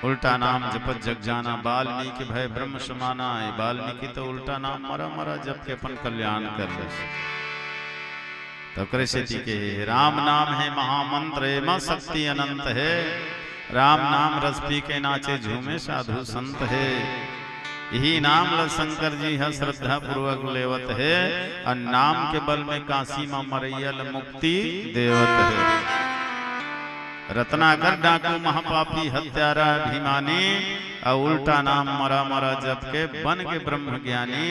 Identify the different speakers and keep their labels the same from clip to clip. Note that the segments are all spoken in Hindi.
Speaker 1: उल्टा नाम जपत जग जाना, वाल्मीकि भय ब्रह्म समाना है। वाल्मीकि तो उल्टा नाम मरा मरा जप के अपन कल्याण कर ले। तो कृषि के राम नाम है महामंत्र, मां शक्ति अनंत है। राम नाम रस पी के नाचे झूमे साधु संत है। यही नाम ल शंकर जी है श्रद्धा पूर्वक लेवत है। और नाम के बल में काशी मां मरैयल मुक्ति देवत है। रत्नाकर डाकू महापापी हत्यारा अभिमानी, और उल्टा नाम मरा मरा जप के बन के ब्रह्म ज्ञानी।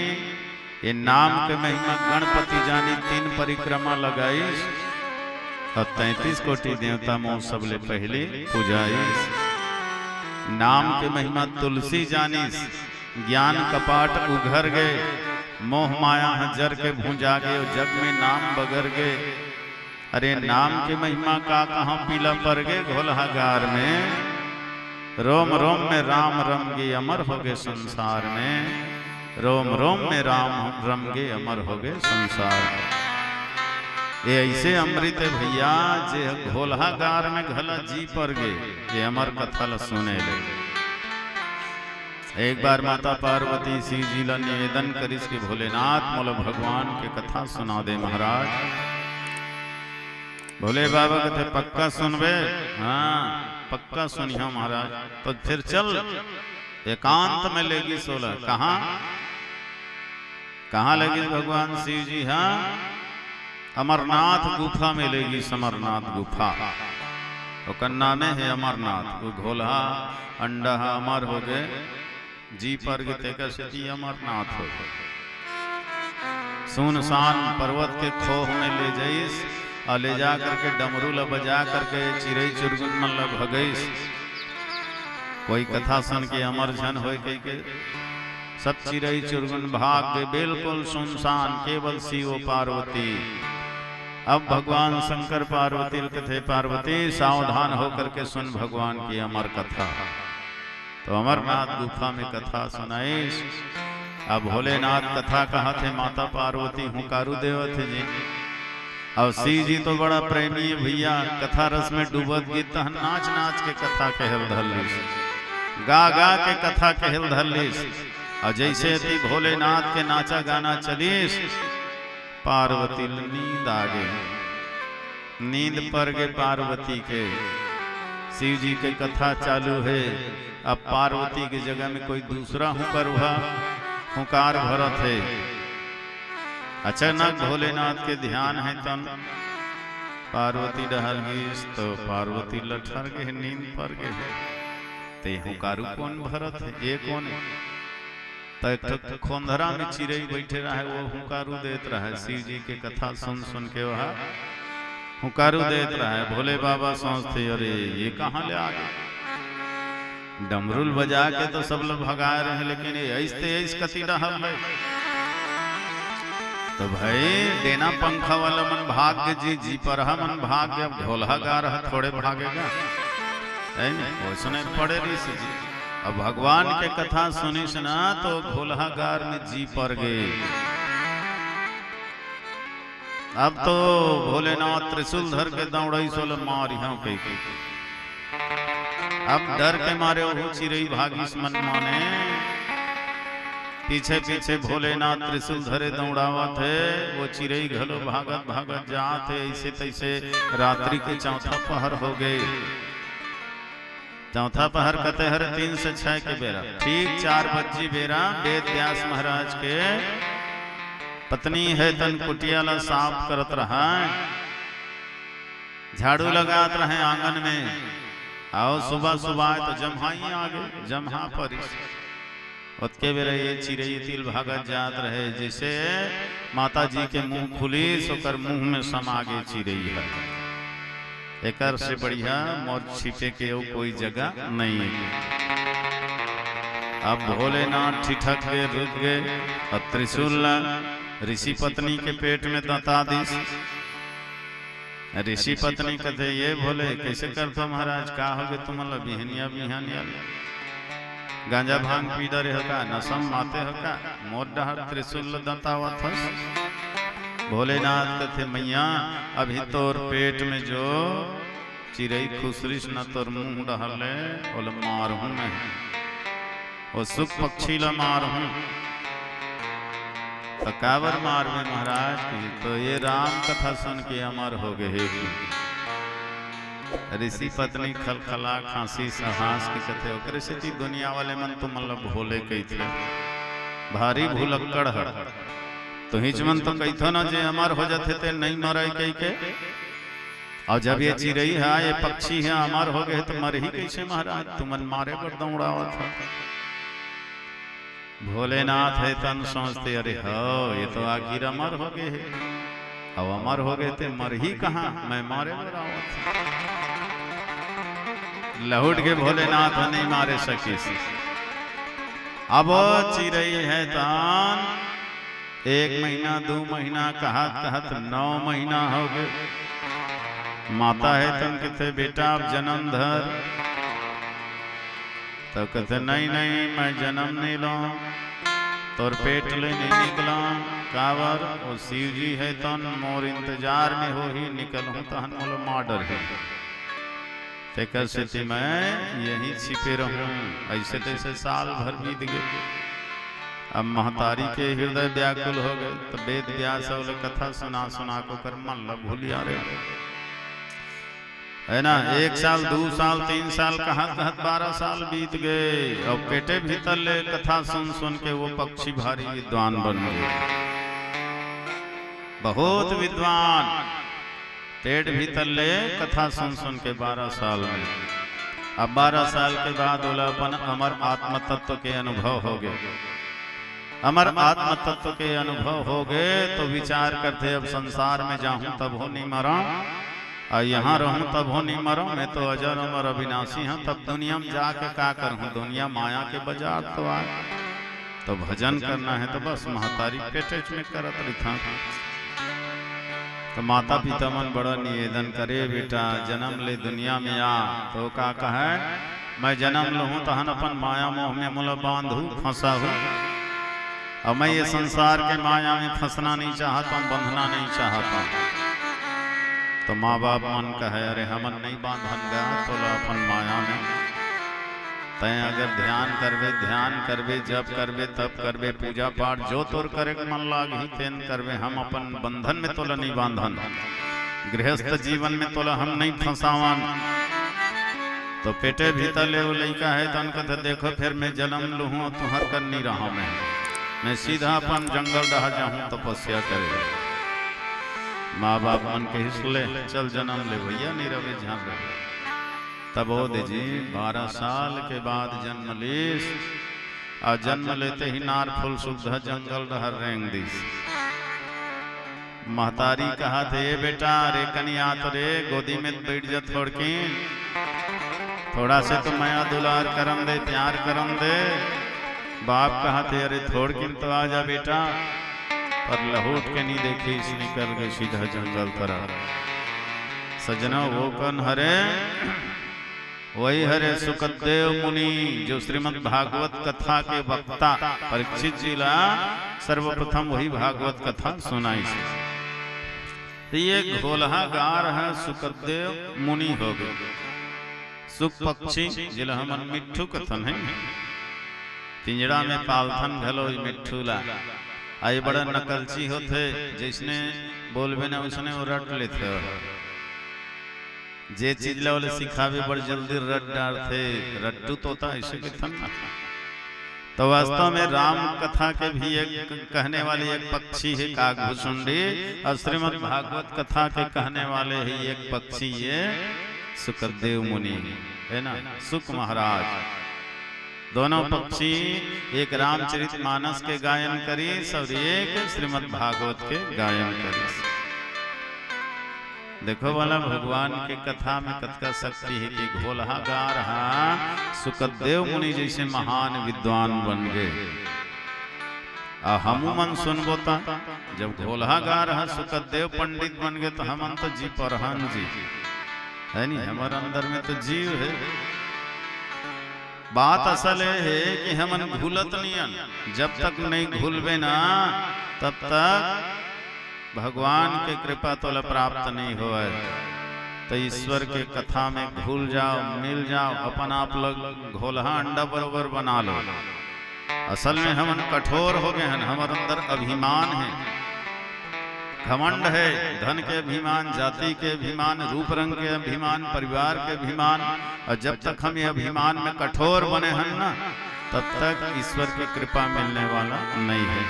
Speaker 1: ये नाम के महिमा गणपति जानी, 3 परिक्रमा लगाई और 33 कोटि देवता मोह सबले पहले पूजाई। नाम के महिमा तुलसी जानी, ज्ञान कपाट उघर गए। मोह माया जर के भूंजा गए, जग में नाम बगर गए। अरे नाम के महिमा का कहाँ पीला पर गए घोलहागार में। रोम रोम में राम रम गे अमर हो गए संसार में। रोम रोम में राम रम गे अमर हो गए संसार में। ये ऐसे अमृत भैया जे घोलहागार में घला जी पर गे, ये अमर कथा ल सुने ले। एक बार माता पार्वती शिव जी ला निवेदन करिस कि भोलेनाथ मोला भगवान के कथा सुना दे महाराज। भोले बाबा कहते पक्का सुनबे? हाँ पक्का सुनिया महाराज। तो फिर चल एकांत में लेगी 16। कहाँ कहाँ लेगी भगवान शिव जी? हाँ अमरनाथ गुफा में लेगी, समरनाथ गुफा। तो कन्ना में है अमरनाथ। वो घोला अंडा अमर हो गए, जी पर गए अमरनाथ हो गए। सुनसान पर्वत के खोह में ले जाइस और ले जा करके डमरू ल बजा करके चिड़ै चुरगुन मन ल भगैस। कोई कथा सुन के अमर झन हो के सब चिड़ै चुरगुन भाग गए। बिल्कुल सुनसान, केवल शिव पार्वती। अब भगवान शंकर पार्वती कहते पार्वती सावधान होकर के सुन भगवान की अमर कथा। तो अमरनाथ गुफा में कथा सुनाई। अब भोलेनाथ कथा कहा थे, माता पार्वती हुंकारू देवत जी। और शिव जी तो बड़ा प्रेमी है भैया, कथा रस में डूबत गीत नाच नाच के कथा कहल धरलिस, गा गा के कथा कहल धरलिस। और जैसे थी भोलेनाथ के नाचा गाना चलीस, पार्वती नींद आ गई। नींद पर गए पार्वती के। शिव जी के कथा चालू है। अब पार्वती की जगह में कोई दूसरा हुंकार भरत है। अचानक भोलेनाथ के ध्यान है तन पार्वती डहल गई। तो पार्वती लठर गए, नींद पर गए। ते हुंकारू कौन भरत है? ये कौन है? तो खोंधरा में चिड़ै बैठे रहे, वो हुंकारू देत रहे। शिव जी के कथा सुन सुन के वह हुंकारू देत रहे। भोले बाबा सोचते अरे ये कहाँ ले आ गए। डमरुल बजा के तो सब लोग भगा रहे हैं, लेकिन ऐस कति रहल है। तो भाई देना पंखा वाला मन भाग के जी पर मन भाग के। अब ढोलहा गा रहा थोड़े भागेगा, वो सुने पड़े रही जी। अब भगवान के कथा सुनिस ना तो घोलहागार में जी पर गए। अब तो भोलेनाथ त्रिशूल धर के दौड़ई सोल मार के। अब डर के मारे वो चिड़ै भागिस मन माने। पीछे पीछे भोलेनाथ त्रिशूल धरे दौड़ावत है। वो चिड़ै घलो भागत भागत जात है। ऐसे तैसे रात्रि के चौथा पहर हो गए। चौथा पहर कहते हर 3 से 6 के बेरा, ठीक 4 बजे बेरा वेद व्यास महाराज के पत्नी है तन कुटिया ला साफ करत रहा, झाड़ू लगात रहे आंगन में। आओ सुबह सुबह तो जम्हाई आ गए, जम्हा पर उसके बेरा ये चिड़ै तिल भागत जात रहे। जैसे माता जी के मुंह खुली सोकर मुंह में समा गए चिड़ै है। एकर से बढ़िया मोर छिपे के कोई जगह नहीं है। अब भोलेनाथ ठिठक गए, रुक गए और त्रिशूल ऋषि पत्नी के पेट में दता दिस। ऋषि पत्नी कहते ये भोले कैसे करते महाराज? का हो गए तुम बिहनिया बिहनिया गांजा भांग पी डरे हो का, नशम माते हो का, मोर डहर त्रिशूल दतावत हस। भोलेनाथ कहते मैया अभी तोर पेट में जो चिरई खुसरिस न तोर मुंह डहले बोले मारहूं मैं वो सुख पक्षी ला मारहूं तो काबर मार में महाराज की तो ये राम कथा सुन के अमर हो गए। ऋषि पत्नी खलखला खांसी सहास की कथे ओकरे से दुनिया वाले मन तो मतलब भोले कही थे भारी भूलक्कड़ है तो हिच मन तो कही था ना जे अमर हो जाते थे नहीं मरे कही के और जब ये चिरई है ये पक्षी है अमर हो गए तो मर ही कैसे महाराज तुमन मारे पर दौड़ावा था। भोलेनाथ है तन सोचते अरे हो ये तो आखिर अमर हो गए है अब अमर हो गए थे मर ही कहाँ मैं मारे पर लहुट के भोलेनाथ नहीं मारे सकी अब चिरई है तान 1 महीना 2 महीना कहत 9 महीना हो गए। माता है तन कहते बेटा अब जन्म धर तो कहते नहीं नहीं मैं जन्म नहीं लूं तोर पेट ले नहीं निकला कावर और शिव जी है तन मोर इंतजार में हो ही निकल हूं तहन मोलो मर्डर है तेकर से मैं यहीं छिपे रहूं। ऐसे तैसे साल भर बीत गए। अब महतारी के हृदय व्याकुल हो गए तो वेद व्यास और कथा सुना सुना को कर मन लग भूलिया रहे है ना। 1 साल 2 साल 3 साल कहत 12 साल बीत गए और पेटे भीतर ले कथा सुन सुन के वो पक्षी भारी विद्वान बन गए बहुत विद्वान पेट भीतर ले कथा सुन सुन के 12 साल में। अब 12 साल के बाद अपन अमर आत्म तत्व के अनुभव हो गए। अमर आत्म तत्व के अनुभव हो गए तो विचार करते अब संसार में जाऊं तब हो नहीं मरा और यहाँ रहूं तब हो नहीं मरो मैं तो अजर अमर अविनाशी हूँ तब दुनिया में जाके क्या करूँ दुनिया माया के बाजार तो आए तो भजन करना है तो बस महतारी पेटे में करत रखा तो माता पिता मन बड़ा निवेदन करे बेटा जन्म ले दुनिया में आ तो का कहे मैं जन्म लूँ तहन अपन माया मोह में मुल बांधू फंसा हूँ और मैं ये संसार के माया में फंसना नहीं चाहता बंधना नहीं चाहता। तो माँ बाप मन कहे अरे हमन नहीं बांधन गया तो अपन माया में तय अगर ध्यान करवे जब करवे तब करवे पूजा पाठ जो तोर करे मन लाग ही तेन करवे हम अपन बंधन में तोला नहीं बांधन गृहस्थ जीवन में तोला हम नहीं फंसावन। तो पेटे भीतर ले वो लड़का है तन कहते देखो फिर मैं जन्म लूँ तुहर कर नहीं रहा मैं सीधा अपन जंगल रह जाऊँ तपस्या करे। माँ बाप मन के हिस्ले चल जन्म ले भैया नहीं रहे ध्यान रहे तब वो जी 12 साल के बाद जन्म लीस और जन्म लेते ही नार फुल शुद्ध जंगल रहर रेंग दीस। महतारी कहा थे ये बेटा रे कनिया तो रे गोदी में बैठ जा थोड़ा से तो माया दुलार करम दे प्यार करम दे। बाप कहा थे अरे थोड़ किन तो आ जा बेटा पर लहूट के नहीं देखी इस निकल गए सीधा जंगल पर। सजना वो कन हरे वही हरे सुखदेव मुनि जो श्रीमद् भागवत कथा के वक्ता परीक्षित जी ला सर्वप्रथम वही भागवत कथा सुनाई से। तो ये घोलहा गार है सुखदेव मुनि हो गए। सुख पक्षी जिला हमन मिट्ठू कथन है पिंजड़ा में पालथन घलो मिट्ठू ला आई बड़ा नकलची होते जिसने बोलबे ना उसने वो रट लेते जे चीज ला वाले सिखावे बड़ जल्दी रट डालते रट्टू तोता ऐसे कथन ना। तो वास्तव में राम कथा के भी एक कहने वाले एक पक्षी है कागभूषुंडी और श्रीमद् भागवत कथा के कहने वाले ही एक पक्षी ये सुखदेव मुनि है ना सुख महाराज। दोनों पक्षी एक रामचरितमानस के गायन करी और एक श्रीमद् भागवत के गायन करी। देखो वाला भगवान के कथा में कथा शक्ति है कि घोलहा गा रहा सुखदेव मुनि जैसे महान विद्वान बन गए। हमू मन सुनबो ता जब घोलहा गा रहा सुखदेव पंडित बन गए तो हमन तो जी परहन जी है नहीं हमारे अंदर में तो जीव है। बात असल है कि हमन घुलत नहीं जब तक नहीं घुलबे ना तब तक भगवान के कृपा तोला प्राप्त नहीं हो। तो ईश्वर के कथा में घुल जाओ, मिल जाओ, अपन आप लोग घोलहा अंडा बरोबर बना लो। असल में हम कठोर हो गए हैं, हमारे अंदर अभिमान है, घमंड है, धन के अभिमान, जाति के अभिमान, रूप रंग के अभिमान, परिवार के अभिमान। और जब तक हम ये अभिमान में कठोर बने हैं ना, तब तक ईश्वर की कृपा मिलने वाला नहीं है।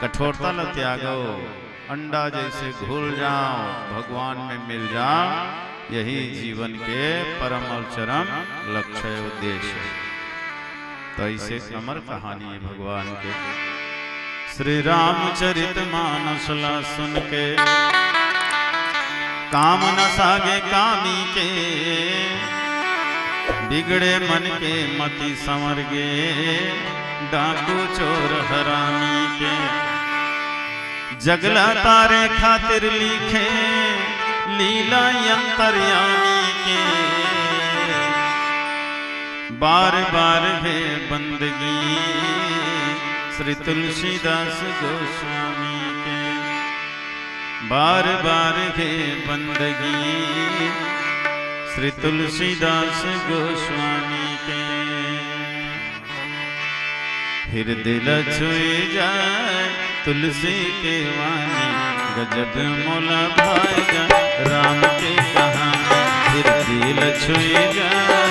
Speaker 1: कठोरता ल त्यागो, अंडा जैसे घुल जाओ, भगवान में मिल जाओ। यही जीवन के परम और चरम लक्ष्य उद्देश्य है। तो ऐसे अमर कहानी है भगवान के। श्री रामचरित मानस ला सुन के, काम न सागे कामी के, बिगड़े मन के मति संवर गे, डाकू चोर हरामी के। जगला तारे खातिर लिखे, लीला अंतर्यामी के, बार बार है बंदगी श्री तुलसीदास गोस्वामी के। बार बार है बंदगी श्री तुलसीदास गोस्वामी के। फिर दिल छुए जाए तुलसी के वाणी, गजब मोला भाएगा राम के कहानी। फिर दिल छुए जाए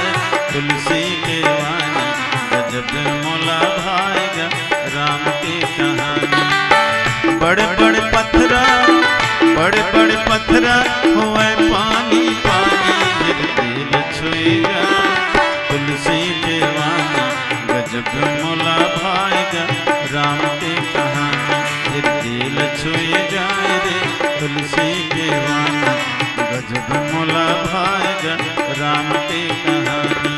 Speaker 1: तुलसी के वाणी, गजब मोला भाएगा राम की कहानी। बड़े बड़े पत्थरा, बड़े बड़े पत्थरा हुए पानी पानी। फिर दिल छुए जाए तुलसी के वाणी, गजब मोला भाएगा राम की कहानी। फिर दिल छुए जाए रे तुलसी के वाणी, गजब मोला भाएगा राम की कहानी।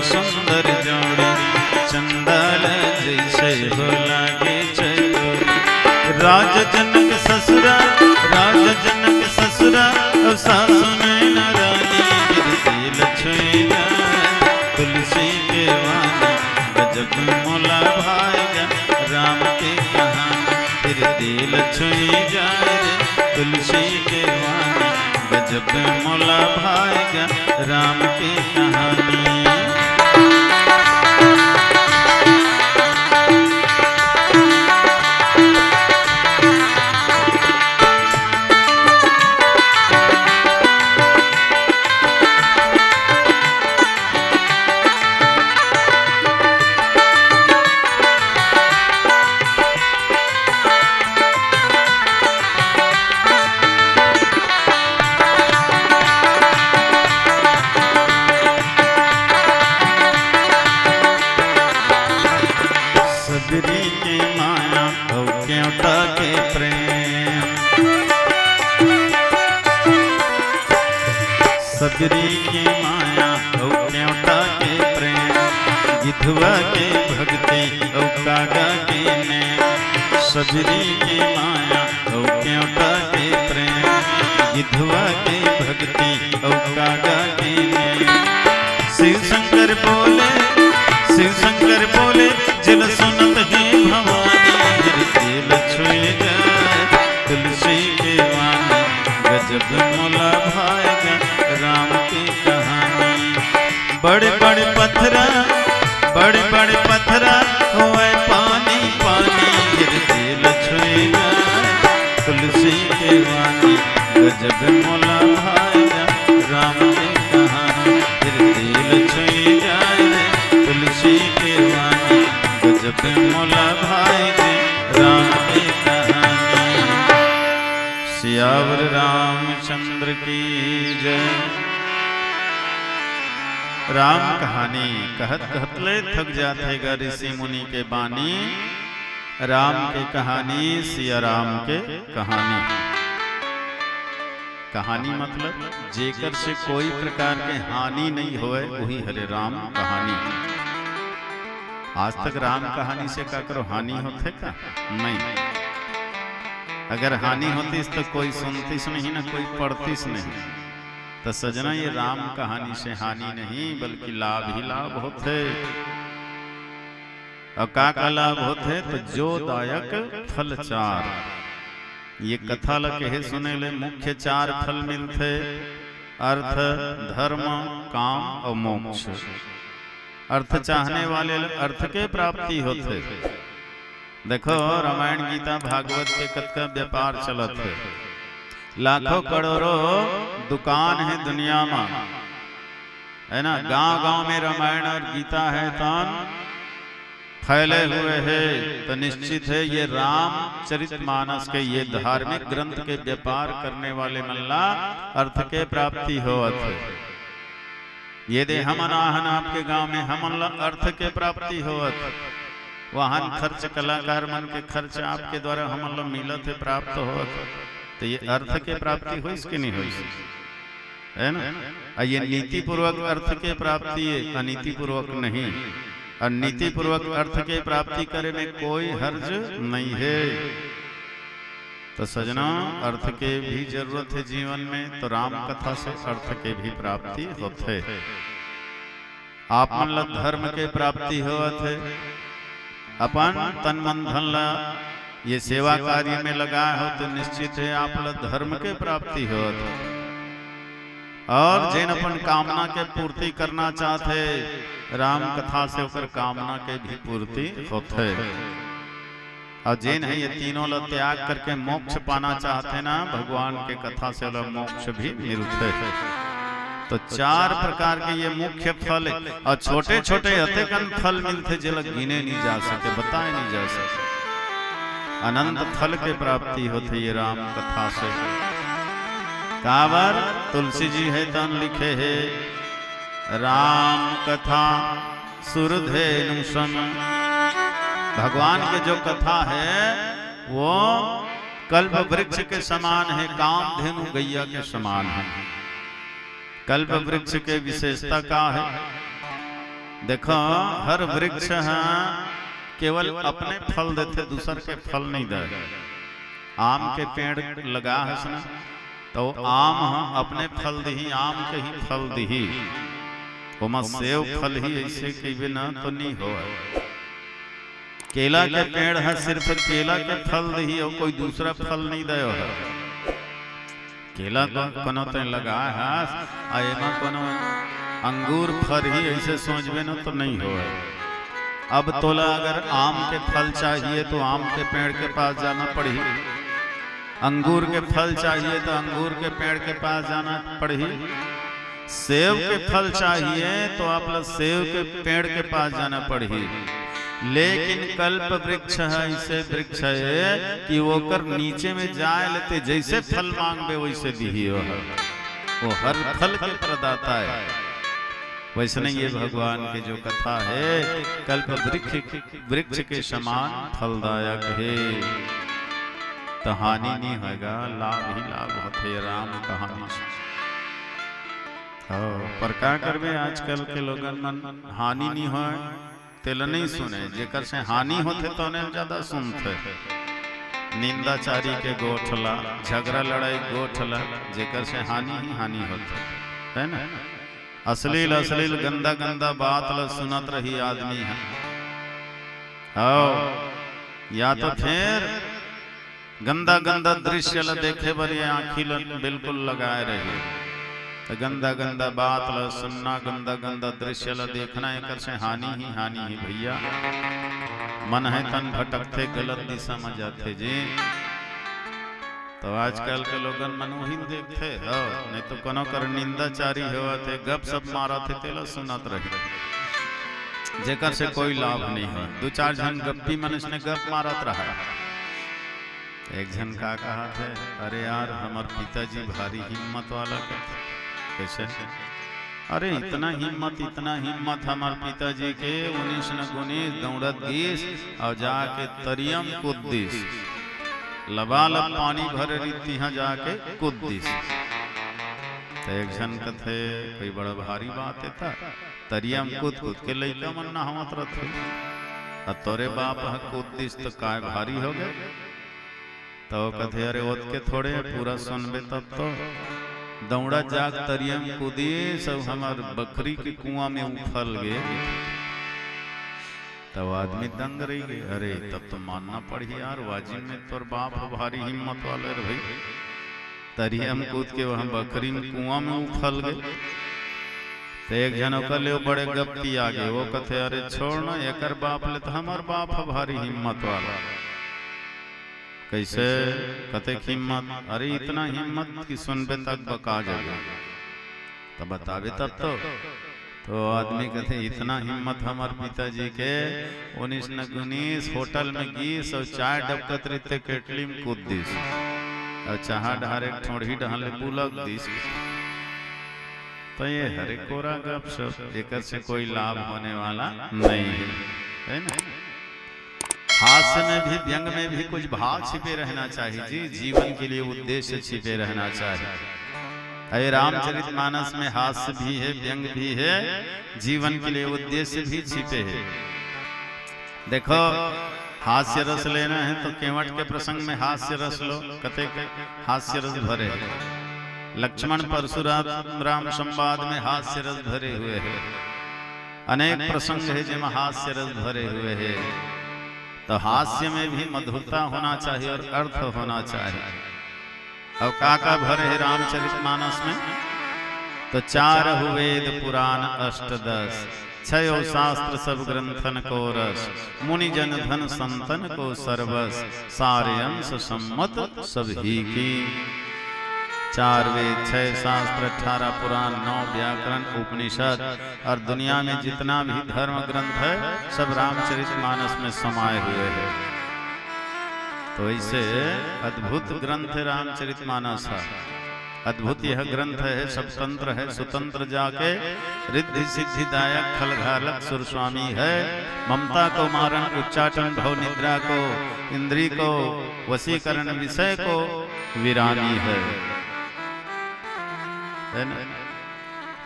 Speaker 1: सुंदर जोड़ी चंदाल जैसे हो लागे चकोरी। राज जनक ससुरा, राज जनक ससुरा, अब सासु नैना रानी। दिल छुए जाए तुलसी के वाणी, गजब मोला भाएगा राम की कहानी। फिर दिल छुए जाए तुलसी के वाणी, गजब मोला भाएगा राम की कहानी। सबरी के माया हो क्योंटा के प्रेम, सबरी के माया हो क्योंटा के प्रेम। गिधवा के भक्ति हो कागा के नेम, सबरी के माया हो क्योंटा के प्रेम। गिधवा के भक्ति हो कागा के नेम। शिव शंकर बोले, शिव शंकर बोले, जिल सुनत है भवानी। दिल छुए जाए तुलसी के वाणी, गजब मोला भाएगा राम की कहानी। बड़े बड़े पत्थरा, बड़े बड़े पत्थरा हुए पानी पानी। दिल छुए जाए तुलसी के वाणी, गजब मोला भाएगा राम की कहानी। दिल छुए जाए तुलसी के वाणी, मोला भाई जी राम की कहानी। सियावर रामचंद्र की जय। राम कहानी कहत कहतले थक जाते गा ऋषि मुनि के बानी। राम के कहानी सिया राम के कहानी। कहानी मतलब जेकर से कोई प्रकार के हानि नहीं होए वही हरे राम कहानी। आज तक राम कहानी से का करो हानि होते का नहीं। अगर हानि होती तो कोई सुनतीस नहीं ना कोई पढ़तीस नहीं। तो सजना ये राम कहानी से हानि नहीं बल्कि लाभ ही लाभ होते। और का लाभ होते तो जो दायक फल चार। ये कथा लगे सुने ले मुख्य चार फल मिलते। अर्थ धर्म काम और मोक्ष। अर्थ चाहने वाले अर्थ के प्राप्ति होते। देखो रामायण गीता भागवत के कथा व्यापार चलत है। लाखों करोड़ों दुकान है दुनिया में, है ना। गांव गांव में रामायण और गीता है तन फैले हुए हैं। तो निश्चित है ये रामचरितमानस के ये धार्मिक ग्रंथ के व्यापार करने वाले मल्ला अर्थ के प्राप्ति होत है। ये दे हम अनाहन आपके गांव में हम अर्थ के प्राप्ति होत। वाहन खर्च कलाकार मन के खर्च आपके द्वारा हम मिलत है प्राप्त होत। तो ये अर्थ के प्राप्ति हो इसके नहीं हो, है ना। ये नीति पूर्वक अर्थ के प्राप्ति है, अनीति पूर्वक नहीं। और नीति पूर्वक अर्थ के प्राप्ति करे में कोई हर्ज नहीं है। तो सजना अर्थ के भी जरूरत है जीवन में। तो राम कथा से अर्थ के भी प्राप्ति होते। आप मन ला धर्म के प्राप्ति होत है। अपन तन मन धन ला ये सेवा कार्य में लगा हो तो निश्चित है आप ला धर्म के प्राप्ति होत। और जिन अपन कामना के पूर्ति करना चाहते राम कथा से होकर कामना के भी पूर्ति होते। और जिन है ये तीनों ला त्याग करके मोक्ष पाना चाहते ना भगवान के कथा से मोक्ष भी मिलते। तो चार प्रकार के ये मुख्य फल है। और छोटे छोटे अतेकन फल मिलते जिला गिने नहीं जा सके, बताए नहीं जा सके। अनंत फल के प्राप्ति होते ये राम कथा से। काबर तुलसी जी है तन लिखे है राम कथा सुरधेनु सम। भगवान के जो कथा है वो कल्प वृक्ष के समान है, कामधेनु गैया के समान है। कल्प वृक्ष के विशेषता का है देखो, हर वृक्ष है केवल अपने फल देते, दूसर के फल नहीं दे। आम के पेड़ लगा है सुना तो आम अपने फल दी, आम के ही फल दी। वो सेव फल ही ऐसे कई बिना तो नहीं हो। केला के पेड़ है सिर्फ केला के फल दी और कोई दूसरा फल नहीं दे। केला तो कोनो तो लगा है एमा कोनो अंगूर फल ही ऐसे सोचबे न तो नहीं हो। अब तोला अगर आम के फल चाहिए तो आम के पेड़ के पास जाना पड़ी। अंगूर के फल चाहिए तो अंगूर के पेड़ के पास जाना पड़ी। सेब के फल चाहिए तो आप लोग सेब के पेड़ के पास जाना पड़ी। लेकिन कल्प वृक्ष है ऐसे वृक्ष है कि वो कर नीचे में जाए लेते जैसे फल मांगबे वैसे दी। वो हर फल के प्रदाता है। वैसे नहीं ये भगवान की जो कथा है कल्प वृक्ष के समान फलदायक है। तो हानि नहीं होगा, लाभ ही लाभ होते राम कहानी से। पर क्या करबे आजकल के लोगन मन हानि नहीं हो तेल नहीं सुने। जेकर से हानि होते तो ने ज्यादा सुनते। निंदाचारी के गोठला, झगड़ा लड़ाई गोठला, जेकर से हानि ही हानि होते, है ना। अश्लील अश्लील गंदा गंदा बात ल सुनत रही आदमी है। या तो फिर गंदा गंदा दृश्य ल देखे बड़े आँखी ल बिल्कुल लगाए रही। तो गंदा गंदा बात ल सुनना, गंदा गंदा दृश्य ल देखना, एक से हानि ही भैया। मन है तन भटकते गलत दिशा में जाते जी। तो आजकल के लोगन मन वही देखते हो, नहीं तो कोनो कर निंदाचारी हो थे गप सब मारा थे तेला सुनत रही। जेकर से कोई लाभ नहीं है। दो चार जन गप्पी मनुष्य ने गप मारत रहा। एक जन का कहा थे, अरे यार हमार पिताजी भारी हिम्मत वाला कैसे? अरे इतना हिम्मत हमार पिताजी के 19 न 19 दौड़त गीस और जाके तरियम कुद्दीस लबालब पानी भरे रीति यहाँ जाके कुद्दीस। तो एक जन कथे कोई बड़ा भारी बात है था, तरियम कूद के लइका मन नहावत रहथे और तोरे बाप कुद्दीस तो काय भारी हो गए। तो कथे अरे ओत के थोड़े पूरा सुनबे तब तो दौड़ा जाग तरियम कूदी सब हमार बकरी के कुआं में उफल गए। तब आदमी दंग रही गए, अरे तब तो मानना पड़ी यार वाजिब में तोर बाप भारी हिम्मत वाले रे भाई, तरियम कूद के वहां बकरी में कुआं में उफल गए। तो एक जन ले बड़े गप्पी आ गए, वो कथे अरे छोड़ ना एकर बाप ले तो हमार बाप भारी हिम्मत वाला। कैसे? कथे हिम्मत? अरे इतना हिम्मत कि सुनबे तक बका जाएगा। तो बतावे तब तो आदमी कहते इतना हिम्मत हमार पिताजी के 19 न 19 होटल में गीस और चाय डबकत रहते केटली में कूद दीस और चाह ढारे ठोड़ी ढाले बुलक दीस। तो ये हरे कोरा गप सब, एक से कोई लाभ होने वाला नहीं है ना। हास्य में भी व्यंग में भी कुछ भाव छिपे रहना चाहिए जी, जीवन के लिए उद्देश्य छिपे रहना चाहिए। अरे रामचरितमानस में हास्य भी है, व्यंग भी है, जीवन के लिए उद्देश्य भी छिपे है। देखो हास्य रस लेना है तो केवट के प्रसंग में हास्य रस लो, कते के हास्य रस भरे। लक्ष्मण परशुराम राम संवाद में हास्य रस भरे हुए हैं। अनेक प्रसंग है जिनमें हास्य रस भरे हुए हैं। तो हास्य में भी मधुरता होना चाहिए और अर्थ होना चाहिए। अब का भरे है रामचरितमानस में? तो 4 वेद पुराण अष्टदश, 6 शास्त्र सब ग्रंथन को रस, मुनि जन धन संतन को सर्वस, सारे अंश सम्मत सब ही की। 4 वेद, 6 शास्त्र, 18 पुराण, 9 व्याकरण, उपनिषद और दुनिया में जितना भी धर्म ग्रंथ है सब रामचरितमानस में समाये हुए हैं। तो ऐसे अद्भुत ग्रंथ रामचरितमानस है। अद्भुत यह ग्रंथ है, स्वतंत्र है, स्वतंत्र जाके रिद्धि सिद्धिदायक खलघालक सुरस्वामी है। ममता को मारण, उच्चाटन, भव निद्रा को, इंद्री को वशीकरण, विषय को वीरानी है ना।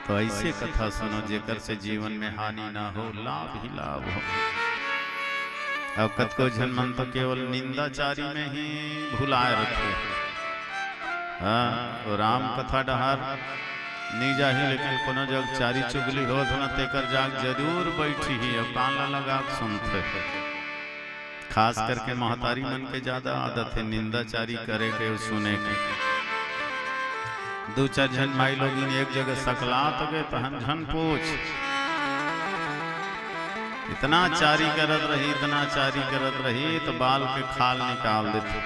Speaker 1: तो ऐसे कथा सुनो जेकर से जीवन में हानि ना हो, लाभ ही लाभ हो। अब कत को जन्मन तो केवल निंदाचारी में ही भुलाए रखे। हाँ, राम कथा डहार नहीं जाही, लेकिन कोनो जग चारी चुगली हो तो न तेकर जाग जरूर बैठी ही और कान लगा सुनते। खास करके महतारी मन के ज्यादा आदत है निंदाचारी करे के सुने के। 2-4 जन माई लोग एक जगह सकलात गए तो हम झन पूछ, इतना चारी करत रही, इतना चारी करत रही तो बाल के खाल निकाल देते।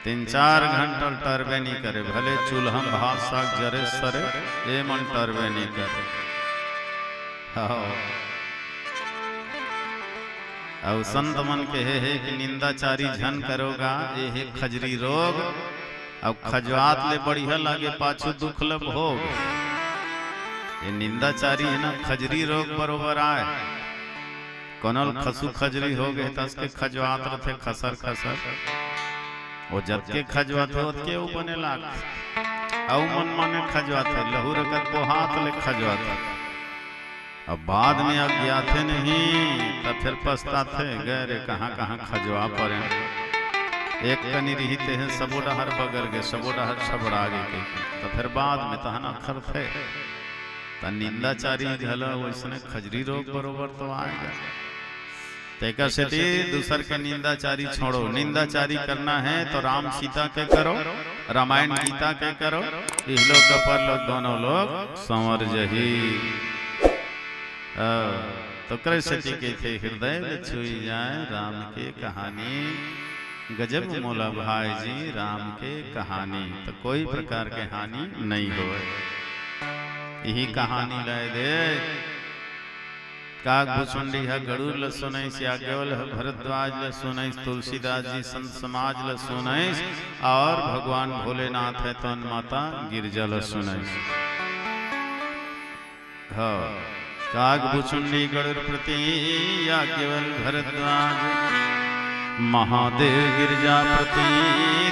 Speaker 1: 3-4 घंटा टरबे नहीं करे, भले चूल्हा भात साग जरे सरे ये मन टरबे नहीं करे। और संत मन के है कि निंदाचारी झन करोगा ये है खजरी रोग। अब खजवात ले बढ़िया लागे पाछू दुख लब हो। ये निंदाचारी है ना, खजरी रोग बरोबर आए। कोनल खसु खजरी हो गए तो उसके खजवात रथे खसर खसर, वो जब के खजवात हो के वो बने लाग औ मन माने खजवात है, लहू रकत को हाथ ले खजवात। अब बाद में अज्ञात थे नहीं तब फिर पछताते गए रे कहाँ कहाँ खजवा पड़े। एक कनी रहते हैं सबो डहर बगल गए, सबो डहर छबड़ा गए। तो फिर बाद में तहन अखर थे तो निंदाचारी झल वैसने खजरी रोग बरोबर तो आएगा। तेकर से दूसर के निंदाचारी छोड़ो। निंदाचारी करना है तो राम सीता के करो, रामायण गीता के करो, इस लोग कपर लोग दोनों लोग संवर जही। तो कृष्ण के थे हृदय छुई जाए राम के कहानी, गजब मोला भाई जी राम के कहानी। तो कोई प्रकार के हानि नहीं हो। यही कहानी लाए दे काग भुसुंडी है गरुड़ ल सुनैस, याज्ञवल है भरद्वाज ल सुनैस, तुलसीदास जी संत समाज ल सुनैस, और भगवान भोलेनाथ है तो माता गिरजा ल सुनैस। हाँ, काग भुसुंडी गरुड़ प्रति याज्ञवल भरद्वाज, महादेव गिरजापति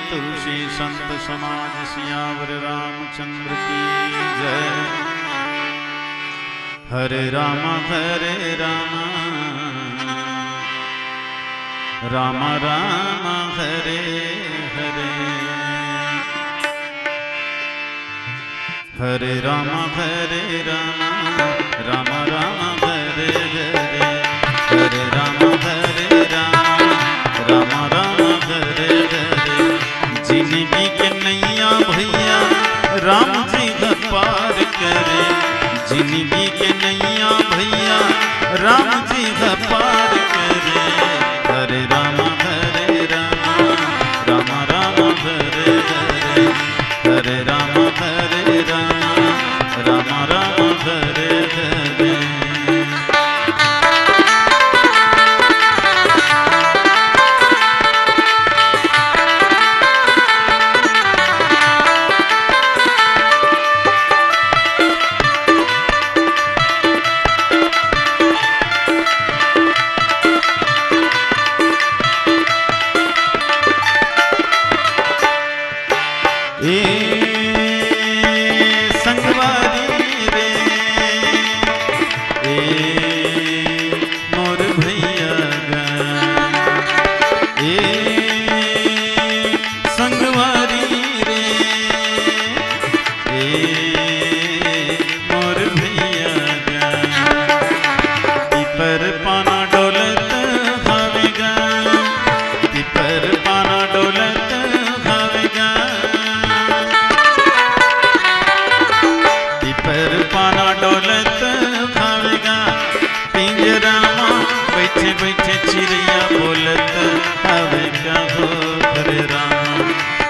Speaker 1: तुलसी संत समाज, सियावर रामचंद्र की जय। हरे राम राम राम हरे हरे, हरे राम राम राम हरे हरे, हरे राम राम राम हरे हरे। जिंदगी के नैया भैया राम जी का पार करे, जिंदगी के नैया भैया राम जी का पार करे। हरे राम राम राम हरे हरे, हरे राम राम राम हरे हरे।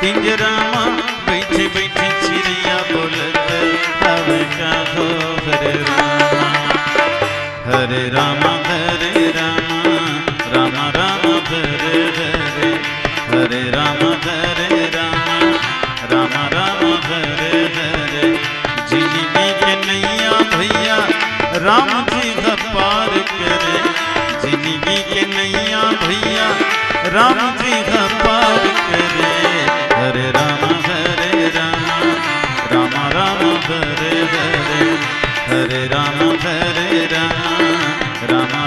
Speaker 1: पिंजरामा बैठे बैठे चिड़िया बोलत हवे का हो। हरे राम राम राम हरे हरे, हरे राम राम राम हरे हरे। जिंदगी के नैया भैया राम जी का पार करे, जिंदगी के नैया भैया राम जी का पार करे। हरे राम राम हरे हरे, हरे राम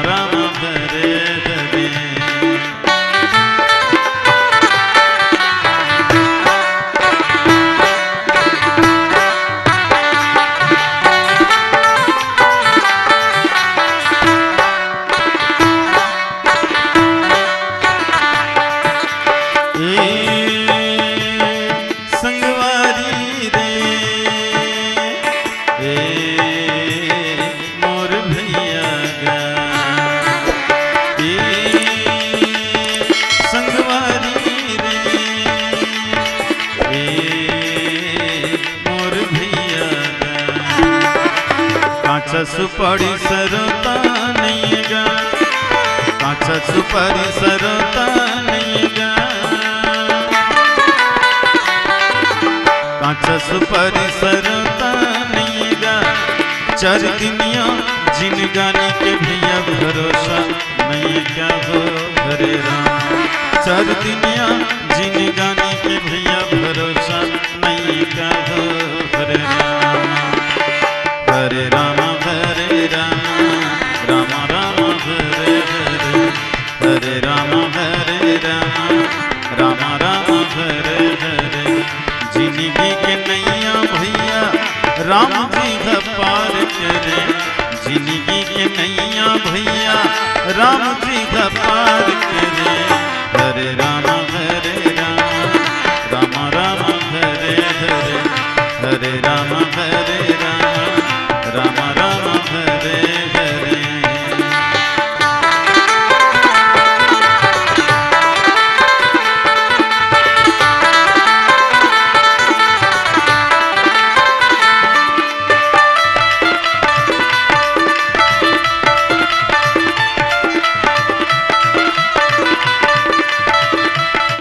Speaker 1: राम हरे हरे। सुपारी सरता नहीं गा, कांचा सुपारी सरता नहीं गा, कांचा सुपारी सरता नहीं गा। चार दुनिया जिन गाने के भैया भरोसा नहीं क्या हो। हरे राम, चार दुनिया जिन गाने के भैया भरोसा नहीं क्या हो। हरे राम, हरे राम राम राम हरे हरे, हरे राम राम हरे हरे। जिंदगी के नैया भैया राम जी का पार करे, जिंदगी के नैया भैया राम जी का पार करे। हरे राम